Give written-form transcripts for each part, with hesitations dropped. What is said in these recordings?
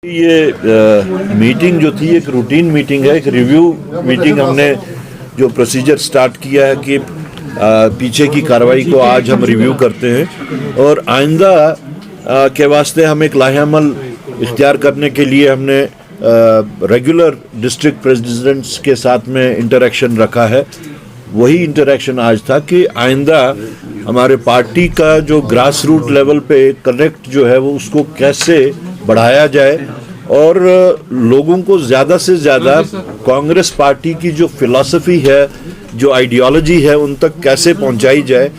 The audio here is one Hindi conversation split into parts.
ये मीटिंग जो थी एक रूटीन मीटिंग है, एक रिव्यू मीटिंग। हमने जो प्रोसीजर स्टार्ट किया है कि पीछे की कार्रवाई को आज हम रिव्यू करते हैं और आइंदा के वास्ते हम एक लाहेअमल इख्तियार करने के लिए हमने रेगुलर डिस्ट्रिक्ट प्रेसिडेंट्स के साथ में इंटरेक्शन रखा है। वही इंटरेक्शन आज था कि आइंदा हमारे पार्टी का जो ग्रास रूट लेवल पे कनेक्ट जो है वो उसको कैसे बढ़ाया जाए और लोगों को ज़्यादा से ज़्यादा कांग्रेस पार्टी की जो फिलॉसफी है, जो आइडियोलॉजी है, उन तक कैसे पहुंचाई जाए,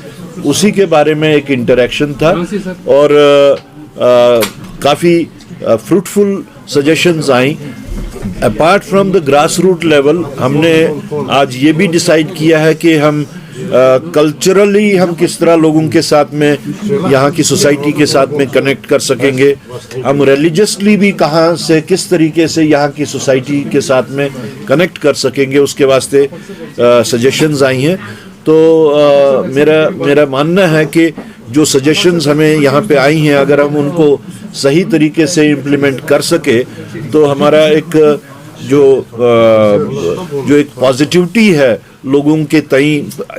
उसी के बारे में एक इंटरेक्शन था। और काफ़ी फ्रूटफुल सजेशंस आई। Apart from the grass root level हमने आज ये भी डिसाइड किया है कि हम कल्चरली हम किस तरह लोगों के साथ में, यहाँ की सोसाइटी के साथ में कनेक्ट कर सकेंगे, हम रिलीजियसली भी कहाँ से किस तरीके से यहाँ की सोसाइटी के साथ में कनेक्ट कर सकेंगे, उसके वास्ते सजेशंस आई हैं। तो मेरा मानना है कि जो सजेशंस हमें यहाँ पे आई हैं, अगर हम उनको सही तरीके से इम्प्लीमेंट कर सके तो हमारा एक जो एक पॉजिटिविटी है लोगों के तई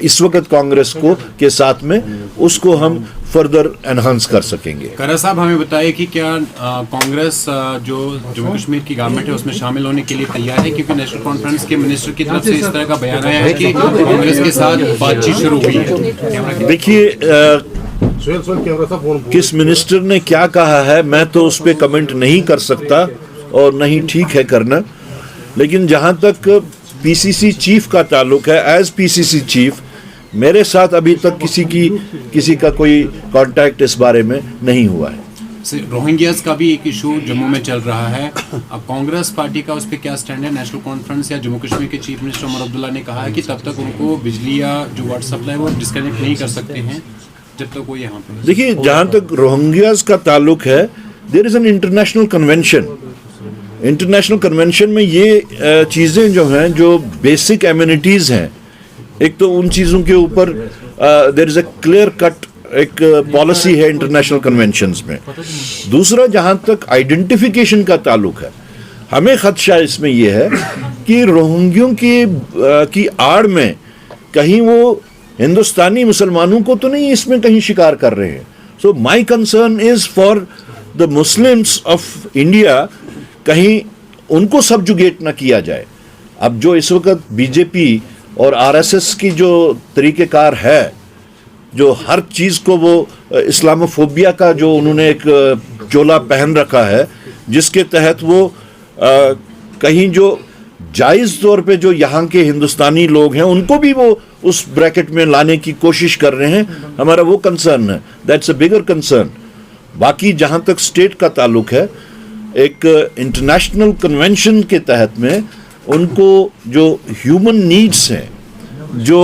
इस वक्त कांग्रेस को के साथ में, उसको हम फर्दर एनहांस कर सकेंगे। खरा साहब, हमें बताइए कि क्या कांग्रेस जो जम्मू कश्मीर की गवर्नमेंट है उसमें शामिल होने के लिए तैयार है? क्योंकि नेशनल कॉन्फ्रेंस के मिनिस्टर की तरफ से इस तरह का बयान आया है कि कांग्रेस के साथ बातचीत शुरू हुई है। देखिए, किस मिनिस्टर ने क्या कहा है मैं तो उस पर कमेंट नहीं कर सकता और नहीं ठीक है करना। लेकिन जहां तक पीसीसी चीफ का ताल्लुक है, एज पीसीसी चीफ मेरे साथ अभी तक किसी का कोई कांटेक्ट इस बारे में नहीं हुआ है। रोहिंग्यास का भी एक इशू जम्मू में चल रहा है, अब कांग्रेस पार्टी का उस पर क्या स्टैंड है? नेशनल कॉन्फ्रेंस या जम्मू कश्मीर के चीफ मिनिस्टर उमर अब्दुल्ला ने कहा है कि तब तक उनको बिजली या जो वाटर सप्लाई वो डिस्कनेक्ट नहीं कर सकते हैं जब तक वो यहाँ पे। देखिए, जहाँ तक रोहिंग्यास का ताल्लुक है, there is an international convention. International convention में ये चीज़ें जो हैं, जो बेसिक एमिनिटीज़ हैं, एक तो उन चीज़ों के ऊपर there is a clear cut एक पॉलिसी है इंटरनेशनल कन्वेंशंस में। दूसरा, जहाँ तक आइडेंटिफिकेशन का ताल्लुक है, हमें खदशा इसमें यह है कि रोहिंग्यों की आड़ में कहीं वो हिंदुस्तानी मुसलमानों को तो नहीं इसमें कहीं शिकार कर रहे हैं। So my concern is for the Muslims of India, कहीं उनको सब्जुगेट ना किया जाए। अब जो इस वक्त बीजेपी और आरएसएस की जो तरीक़ेकार है, जो हर चीज़ को वो इस्लामोफोबिया का जो उन्होंने एक चोला पहन रखा है, जिसके तहत वो कहीं जो जायज़ तौर पे जो यहाँ के हिंदुस्तानी लोग हैं उनको भी वो उस ब्रैकेट में लाने की कोशिश कर रहे हैं। हमारा वो कंसर्न है, दैट्स अ बिगर कंसर्न। बाकी जहाँ तक स्टेट का ताल्लुक है, एक इंटरनेशनल कन्वेंशन के तहत में उनको जो ह्यूमन नीड्स हैं, जो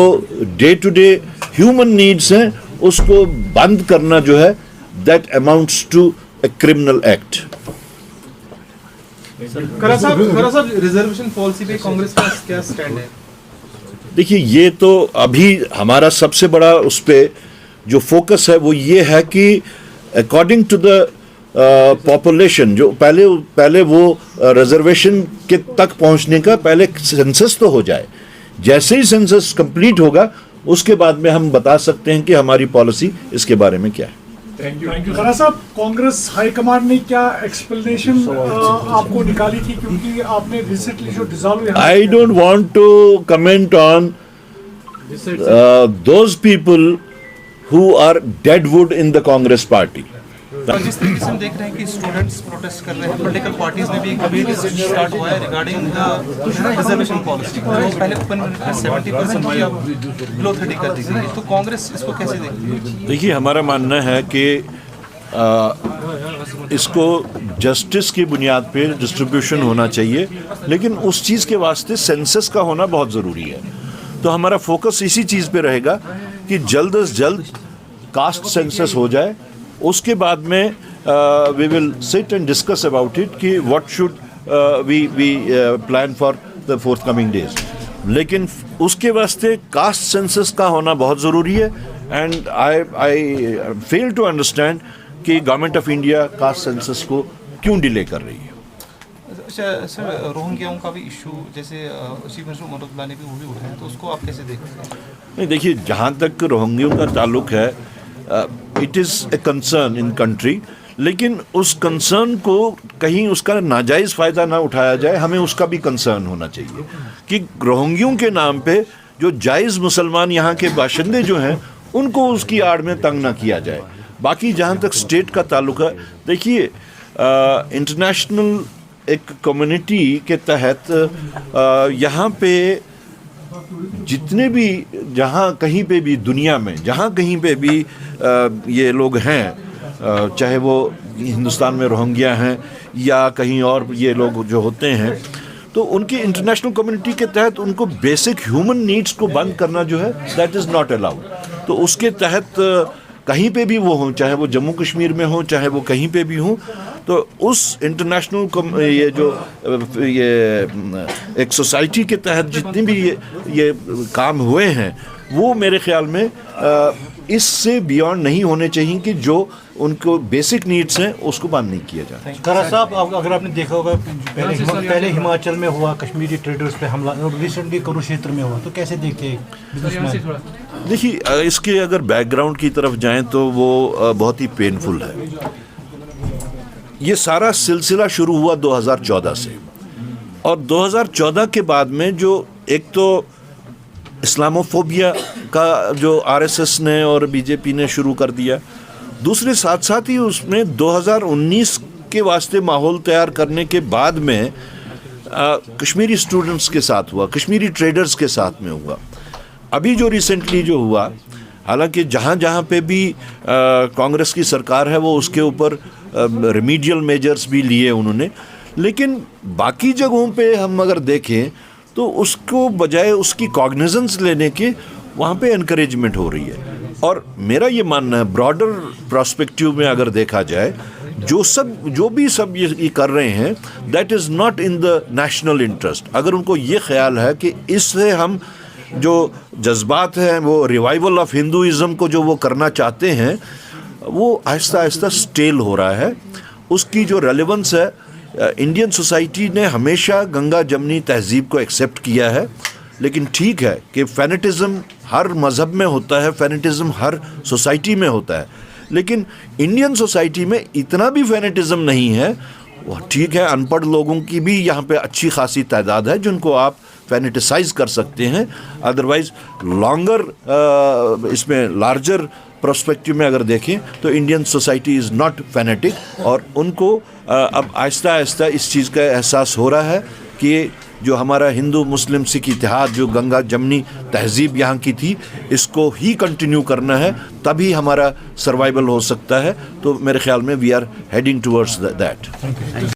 day to day human needs हैं, उसको बंद करना जो है, that amounts to a criminal act. खरा साहब, रिजर्वेशन पॉलिसी पे कांग्रेस का क्या स्टैंड है? देखिए, ये तो अभी हमारा सबसे बड़ा उस पे जो फोकस है वो ये है कि अकॉर्डिंग टू द पॉपुलेशन, जो पहले वो रिजर्वेशन के तक पहुंचने का पहले सेंसस तो हो जाए। जैसे ही सेंसस कंप्लीट होगा उसके बाद में हम बता सकते हैं कि हमारी पॉलिसी इसके बारे में क्या है। Thank you. खरा साहब, कांग्रेस हाईकमांड ने क्या एक्सप्लेनेशन आपको निकाली थी, क्योंकि आपने रिसेंटली जो dissolve, I don't want to comment on those people who are dead wood in the Congress party. जिस तरीके से हम देख रहे हैं कि स्टूडेंट्स प्रोटेस्ट कर रहे हैं, पॉलिटिकल पार्टीज में भी एक डिबेट स्टार्ट हुआ है रिगार्डिंग द रिजर्वेशन पॉलिसी। तो पहले ओपन 70% थी, अब बिलो 30 कर दी गई। तो कांग्रेस इसको कैसे देखती है? देखिए, हमारा मानना है कि इसको जस्टिस की बुनियाद पे डिस्ट्रीब्यूशन होना चाहिए, लेकिन उस चीज़ के वास्ते सेंसस का होना बहुत ज़रूरी है। तो हमारा फोकस इसी चीज़ पे रहेगा कि जल्द से जल्द कास्ट सेंसस हो जाए। उसके बाद में we will sit and discuss about it कि what should we plan for the forthcoming days. लेकिन उसके वास्ते कास्ट सेंसस का होना बहुत ज़रूरी है। And I fail to understand कि government of India caste census को क्यों डिले कर रही है। अच्छा सर, रोहिंग्याओं का भी इशू जैसे चीफ मिनिस्टर उमर अब्दुल्ला ने भी वो भी उठाया, तो उसको आप कैसे देखते हैं? नहीं, देखिए, जहाँ तक रोहिंग्यों का ताल्लुक है, it is a concern in country, लेकिन उस कंसर्न को कहीं उसका नाजायज़ फ़ायदा ना उठाया जाए, हमें उसका भी कंसर्न होना चाहिए कि रोहिंग्यों के नाम पे जो जायज़ मुसलमान यहाँ के बाशिंदे जो हैं उनको उसकी आड़ में तंग ना किया जाए। बाकी जहाँ तक स्टेट का ताल्लुक है, देखिए, इंटरनेशनल एक कम्युनिटी के तहत यहाँ पे जितने भी, जहाँ कहीं पे भी दुनिया में, जहाँ कहीं पे भी ये लोग हैं, चाहे वो हिंदुस्तान में रोहिंग्या हैं या कहीं और ये लोग जो होते हैं, तो उनकी इंटरनेशनल कम्युनिटी के तहत उनको बेसिक ह्यूमन नीड्स को बंद करना जो है, दैट इज़ नॉट अलाउड। तो उसके तहत कहीं पे भी वो हों, चाहे वो जम्मू कश्मीर में हो, चाहे वो कहीं पे भी हों, तो उस इंटरनेशनल ये जो एक सोसाइटी के तहत जितने भी ये काम हुए हैं, वो मेरे ख्याल में इससे बियॉन्ड नहीं होने चाहिए कि जो उनको बेसिक नीड्स हैं उसको बंद नहीं किया जाए। खरा साहब, अगर आपने देखा होगा, पहले हिमाचल में हुआ कश्मीरी ट्रेडर्स पे हमला, और रिसेंटली कुरुक्षेत्र में हुआ, तो कैसे देखते हैं बिजनेसमैन? देखिए, इसके अगर बैकग्राउंड की तरफ जाएं तो वो बहुत ही पेनफुल है। ये सारा सिलसिला शुरू हुआ 2014 से, और 2014 के बाद में जो एक तो इस्लामोफोबिया का जो आरएसएस ने और बीजेपी ने शुरू कर दिया, दूसरे साथ साथ ही उसमें 2019 के वास्ते माहौल तैयार करने के बाद में कश्मीरी स्टूडेंट्स के साथ हुआ, कश्मीरी ट्रेडर्स के साथ में हुआ। अभी जो रिसेंटली जो हुआ, हालांकि जहाँ जहाँ पे भी कांग्रेस की सरकार है वो उसके ऊपर रिमीडियल मेजर्स भी लिए उन्होंने, लेकिन बाकी जगहों पे हम अगर देखें तो उसको बजाय उसकी कॉग्निजेंस लेने के वहाँ पे एनकरेजमेंट हो रही है। और मेरा ये मानना है, ब्रॉडर प्रोस्पेक्टिव में अगर देखा जाए, जो भी सब ये कर रहे हैं, that is not in the national interest. अगर उनको ये ख्याल है कि इससे हम जो जज्बात हैं, वो रिवाइवल ऑफ हिंदुइज़्म को जो वो करना चाहते हैं, वो आहिस्ता आहिस्ता स्टेल हो रहा है। उसकी जो रेलेवेंस है, इंडियन सोसाइटी ने हमेशा गंगा जमनी तहजीब को एक्सेप्ट किया है, लेकिन ठीक है कि फैनेटिज़म हर मज़हब में होता है, फैनेटिज़म हर सोसाइटी में होता है, लेकिन इंडियन सोसाइटी में इतना भी फैनेटिज़म नहीं है। वो ठीक है, अनपढ़ लोगों की भी यहाँ पे अच्छी खासी तादाद है जिनको आप फैनेटिसाइज कर सकते हैं। अदरवाइज़ लॉन्गर इसमें लार्जर प्रोस्पेक्टिव में अगर देखें तो Indian society is not fanatic, और उनको अब आहिस्ता आहिस्ता इस चीज़ का एहसास हो रहा है कि जो हमारा हिंदू मुस्लिम सिख इतिहाद, जो गंगा जमनी तहजीब यहाँ की थी, इसको ही कंटिन्यू करना है, तभी हमारा सर्वाइवल हो सकता है। तो मेरे ख्याल में we are heading towards that.